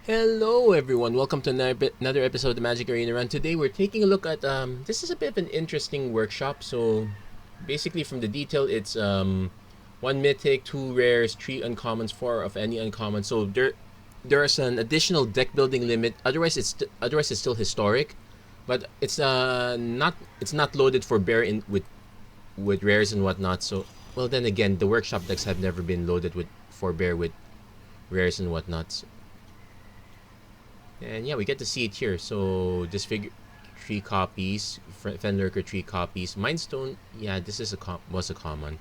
Hello everyone, welcome to another episode of the Magic Arena Run. Today we're taking a look at, this is a bit of an interesting workshop. So basically from the detail, it's 1 mythic, 2 rares, 3 uncommons, 4 of any uncommon. So there's an additional deck building limit. Otherwise it's still historic, but it's not loaded for bear with rares and whatnot. So well, then again, the workshop decks have never been loaded for bear with rares and whatnot. And yeah, we get to see it here. So this figure, 3 copies. Fenlurker, 3 copies. Mindstone, yeah, this is was a common.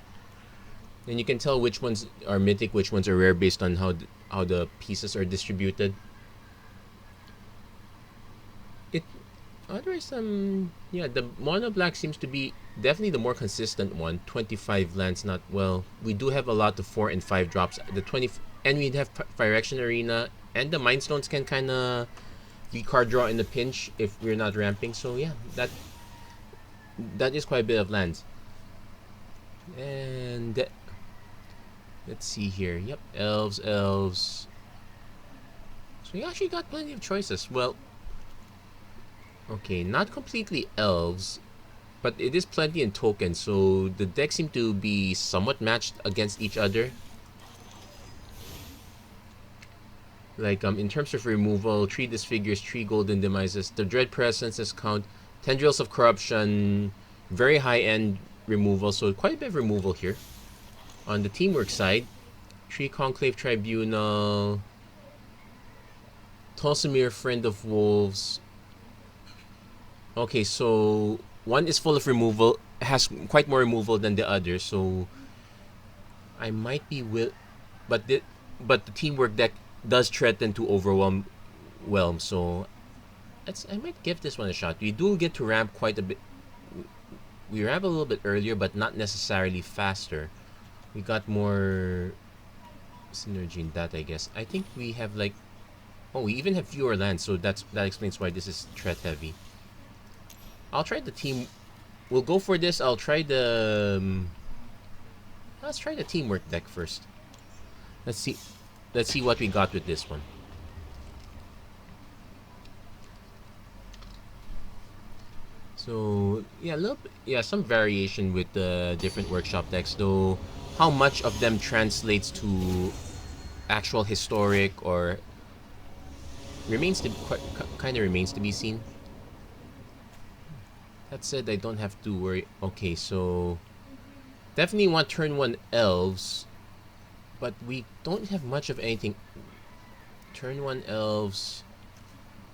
And you can tell which ones are mythic, which ones are rare based on how the pieces are distributed. Otherwise, yeah, the mono black seems to be definitely the more consistent one. 25 lands, not well. We do have a lot of 4 and 5 drops. And we'd have Phyrexian Arena, and the Mind Stones can kind of be card draw in the pinch if we're not ramping. So yeah, that is quite a bit of lands. And let's see here. Yep, elves. So we actually got plenty of choices. Well, okay, not completely elves, but it is plenty in tokens. So the decks seem to be somewhat matched against each other. Like in terms of removal, 3 disfigures, 3 golden demises, the dread presences count, tendrils of corruption, very high end removal, so quite a bit of removal here. On the teamwork side, 3 conclave tribunal, Tolsimir, friend of wolves. Okay, so one is full of removal, has quite more removal than the other, so I might be but the teamwork deck does threaten to overwhelm, so I might give this one a shot. We do get to ramp quite a bit. We ramp a little bit earlier, but not necessarily faster. We got more synergy in that, I guess. I think we have we even have fewer lands, so that explains why this is threat heavy. I'll try the team. We'll go for this. I'll try let's try the teamwork deck first. Let's see what we got with this one. So yeah, some variation with the different workshop decks, though how much of them translates to actual historic or remains to be seen. That said, I don't have to worry. Okay, so definitely want turn 1 elves, but we don't have much of anything. Turn 1 elves,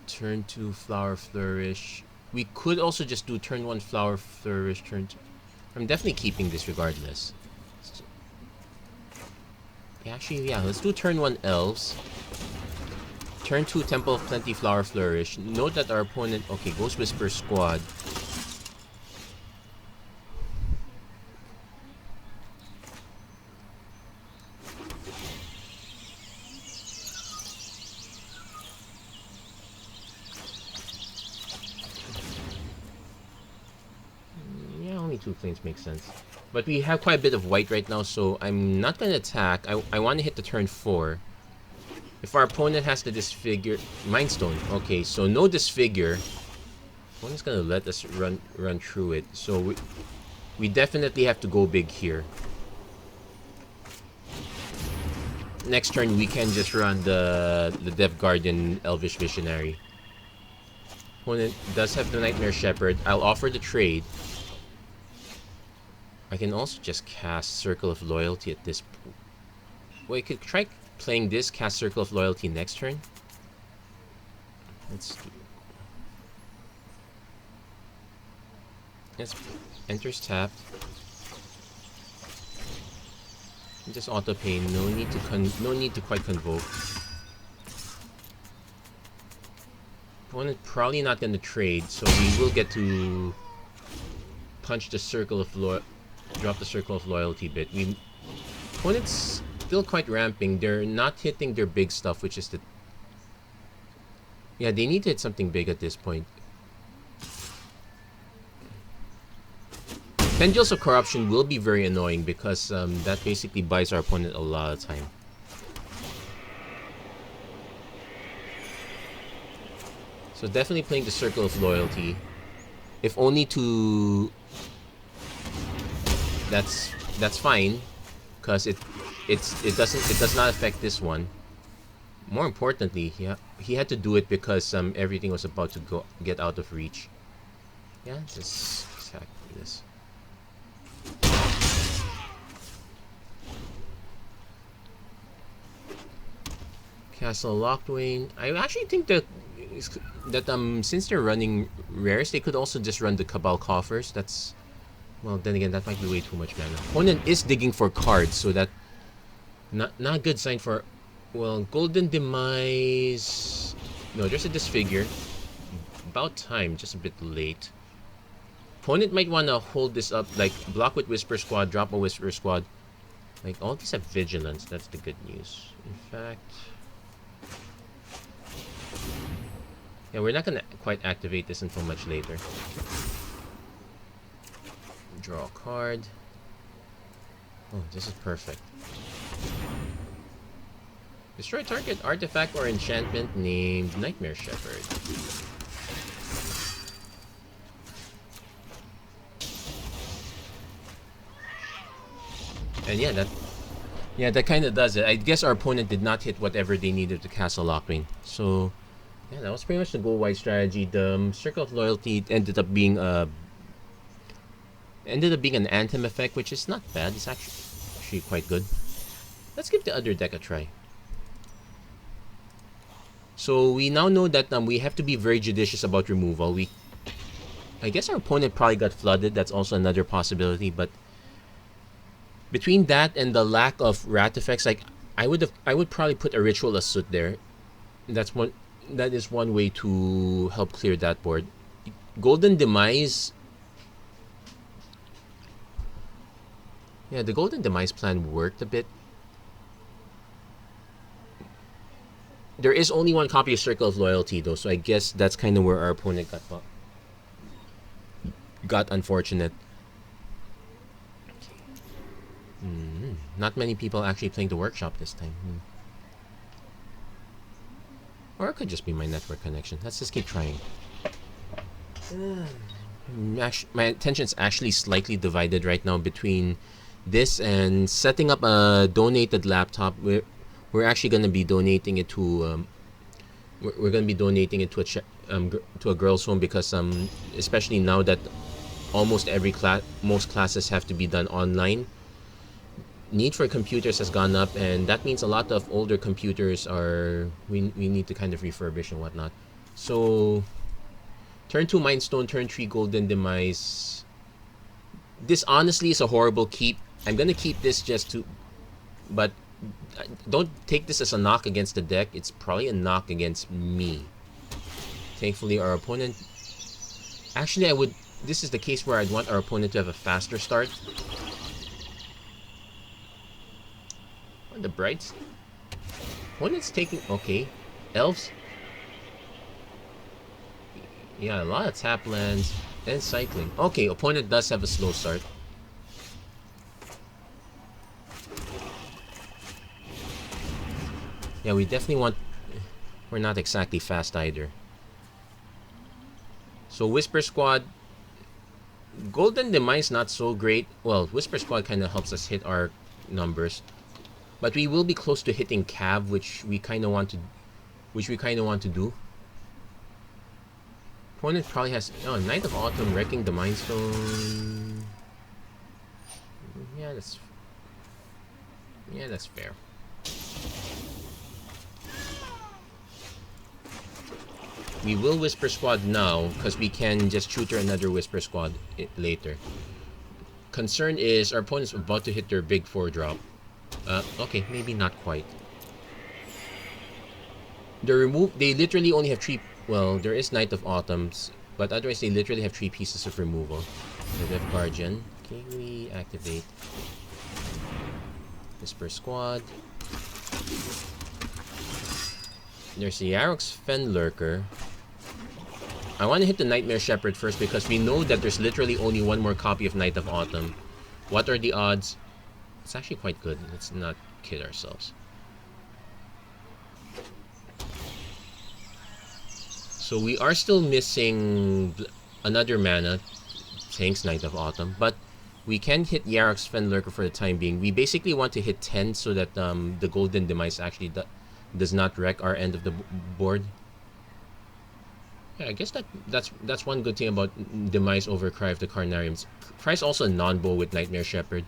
turn 2 flower flourish. We could also just do turn 1 flower flourish, I'm definitely keeping this regardless. Yeah, let's do turn 1 elves. Turn 2 Temple of Plenty flower flourish. Note that our opponent, okay, Ghost Whisper squad. Only 2 planes makes sense. But we have quite a bit of white right now, so I'm not going to attack. I want to hit the turn 4. If our opponent has the disfigure... Mind Stone. Okay, so no disfigure. Opponent's going to let us run through it. So we definitely have to go big here. Next turn, we can just run the Dev Guardian Elvish Visionary. Opponent does have the Nightmare Shepherd. I'll offer the trade. I can also just cast Circle of Loyalty at this point. Well, I could try playing this, cast Circle of Loyalty next turn. Let's do... Yes, enters tapped. Just auto pay. No need to quite convoke. Opponent probably not going to trade, so we will get to punch the Circle of Loyalty. Drop the Circle of Loyalty bit. Opponent's still quite ramping. They're not hitting their big stuff, which is the... Yeah, they need to hit something big at this point. Tendrils of Corruption will be very annoying because that basically buys our opponent a lot of time. So definitely playing the Circle of Loyalty. If only to... That's fine, because it does not affect this one. More importantly, he had to do it because everything was about to get out of reach. Yeah, just exactly this. Castle Lockdwayne. I actually think that since they're running rares, they could also just run the Cabal Coffers. That's, well, then again, that might be way too much mana. Opponent is digging for cards, so that not a good sign for, well, Golden Demise. No, there's a Disfigure. About time, just a bit late. Opponent might want to hold this up, like block with Whisper Squad, drop a Whisper Squad. Like, all these have Vigilance, that's the good news. In fact... yeah, we're not going to quite activate this until much later. Draw a card. Oh, this is perfect. Destroy target artifact or enchantment named Nightmare Shepherd. And yeah, that kind of does it. I guess our opponent did not hit whatever they needed to Castle Lockdwayne. So, yeah, that was pretty much the go-wide strategy. The Circle of Loyalty ended up being an Anthem effect, which is not bad. It's actually quite good. Let's give the other deck a try. So we now know that we have to be very judicious about removal. I guess our opponent probably got flooded. That's also another possibility. But between that and the lack of rat effects, like I would probably put a Ritual Asut there. That is one way to help clear that board. Golden Demise. Yeah, the Golden Demise plan worked a bit. There is only one copy of Circle of Loyalty though, so I guess that's kind of where our opponent got unfortunate. Not many people actually playing the workshop this time. Or it could just be my network connection. Let's just keep trying. My attention's actually slightly divided right now between this and setting up a donated laptop. We're actually going to be donating it to we're going to be donating it to a girls' home because especially now that almost most classes have to be done online. Need for computers has gone up, and that means a lot of older computers we need to kind of refurbish and whatnot. So turn 2 Mind Stone, turn 3 Golden Demise. This honestly is a horrible keep. I'm gonna keep this but don't take this as a knock against the deck. It's probably a knock against me. Thankfully our opponent, actually this is the case where I'd want our opponent to have a faster start. The Brights. Opponent's taking... okay. Elves. Yeah, a lot of tap lands and cycling. Okay, opponent does have a slow start. Yeah, we definitely want... we're not exactly fast either. So Whisper Squad... Golden Demise not so great. Well, Whisper Squad kind of helps us hit our numbers. But we will be close to hitting Cav, which we kind of want to do. Opponent probably has Knight of Autumn wrecking the Mind Stone. Yeah, that's fair. We will Whisper Squad now because we can just tutor another Whisper Squad later. Concern is our opponent's about to hit their big 4-drop. Okay, maybe not quite. They literally only have 3... well, there is Knight of Autumns, but otherwise they literally have 3 pieces of removal. They have Guardian. Okay, we activate Whisper Squad. There's the Yarok's Fen Lurker. I want to hit the Nightmare Shepherd first because we know that there's literally only one more copy of Knight of Autumn. What are the odds? It's actually quite good. Let's not kid ourselves. So we are still missing another mana, Tank's Knight of Autumn, but we can hit Yarok's Fenlurker for the time being. We basically want to hit 10 so that the Golden Demise actually does not wreck our end of the board. Yeah, I guess that's one good thing about Demise over Cry of the Carnariums. Cry's also a non-bow with Nightmare Shepherd.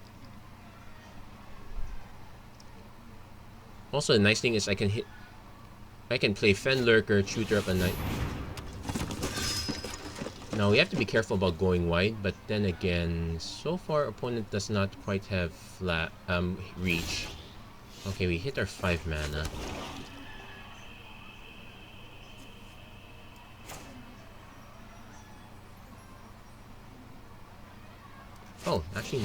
Also, the nice thing is I can play Fenlurker, Tutor up a Night. Now we have to be careful about going wide, but then again, so far opponent does not quite have reach. Okay, we hit our 5 mana. Oh, actually,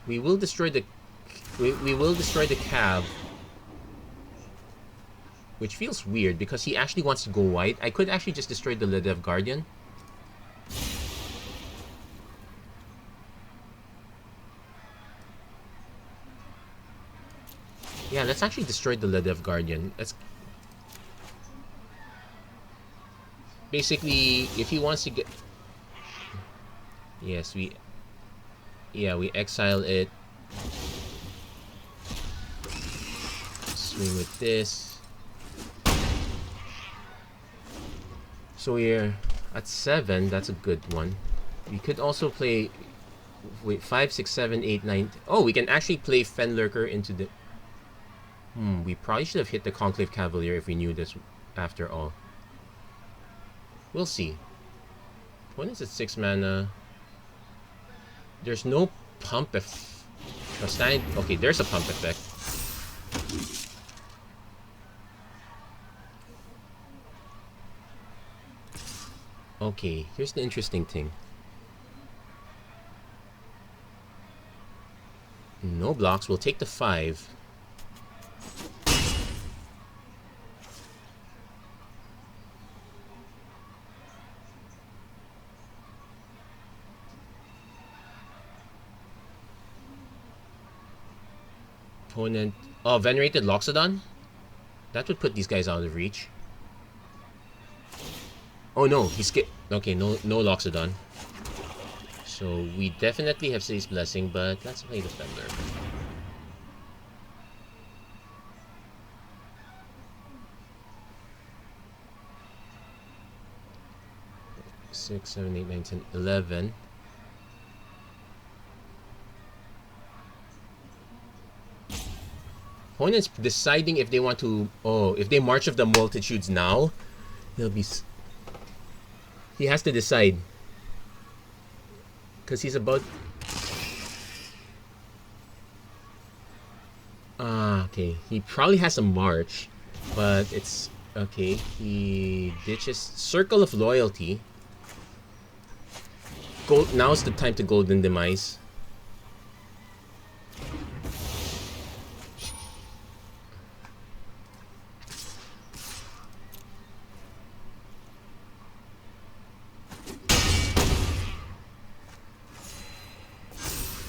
we will destroy the cab, which feels weird because he actually wants to go wide. I could actually just destroy the Ledev Guardian. Yeah, let's actually destroy the Ledev Guardian. Let's basically, if he wants to get, yes, we exile it. Swing with this. So we're at 7. That's a good one. We could also play. Wait, 5, 6, 7, 8, 9. Oh, we can actually play Fenlurker into the. We probably should have hit the Conclave Cavalier if we knew this. After all, we'll see. Opponent's at 6 mana. There's no pump okay, there's a pump effect. Okay, here's the interesting thing. No blocks. We'll take the 5. Opponent. Oh, Venerated Loxodon? That would put these guys out of reach. Oh no, he skipped. Okay, no Loxodon. So we definitely have City's Blessing, but let's play the Fender. Six, 7, 8, 9, 10, 11. Opponent's deciding if they want to. Oh, if they March of the Multitudes now, he'll be. He has to decide. Because he's about. Okay. He probably has a March, but it's. Okay. He ditches Circle of Loyalty. Now's the time to Golden Demise.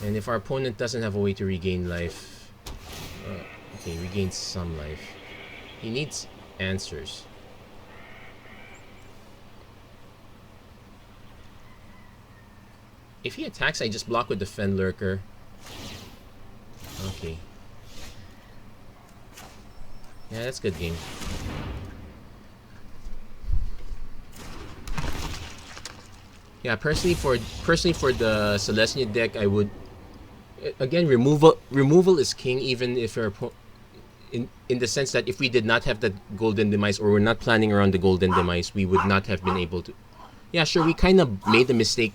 And if our opponent doesn't have a way to regain life, okay, regains some life. He needs answers. If he attacks, I just block with the Fenlurker. Okay. Yeah, that's a good game. Yeah, personally for the Celestia deck, I would. Again, removal is king, even if you're in the sense that if we did not have the Golden Demise, or we're not planning around the Golden Demise, we would not have been able to. Yeah, sure, we kind of made the mistake.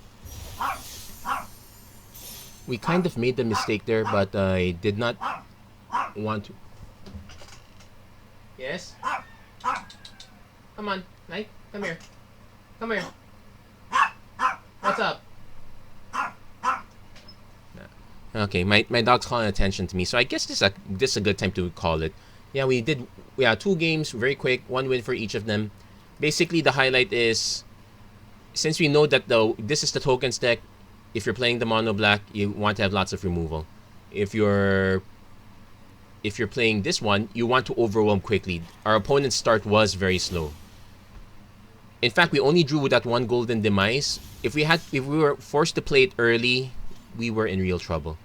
We kind of made the mistake there, but I did not want to. Yes? Come on, Knight, come here. Come here. What's up? Okay, my dog's calling attention to me, so I guess this is a good time to call it. Yeah, we did. Yeah, 2 games, very quick, 1 win for each of them. Basically, the highlight is, since we know that this is the tokens deck, if you're playing the mono black, you want to have lots of removal. If you're if you're playing this one, you want to overwhelm quickly. Our opponent's start was very slow. In fact, we only drew with that one golden demise. If we were forced to play it early, we were in real trouble.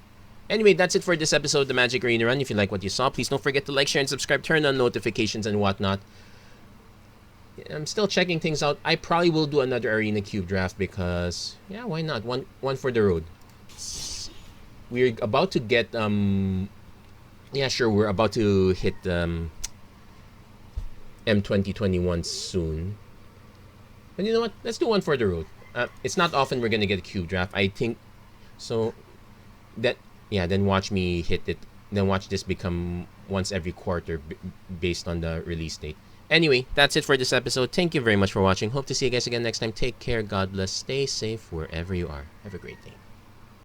Anyway, that's it for this episode of the Magic Arena Run. If you like what you saw, please don't forget to like, share, and subscribe. Turn on notifications and whatnot. I'm still checking things out. I probably will do another Arena Cube draft because, yeah, why not? One for the road. We're about to get, yeah, sure, we're about to hit M2021 soon. But you know what? Let's do one for the road. It's not often we're gonna get a cube draft. I think so. That then watch me hit it. Then watch this become once every quarter based on the release date. Anyway, that's it for this episode. Thank you very much for watching. Hope to see you guys again next time. Take care. God bless. Stay safe wherever you are. Have a great day.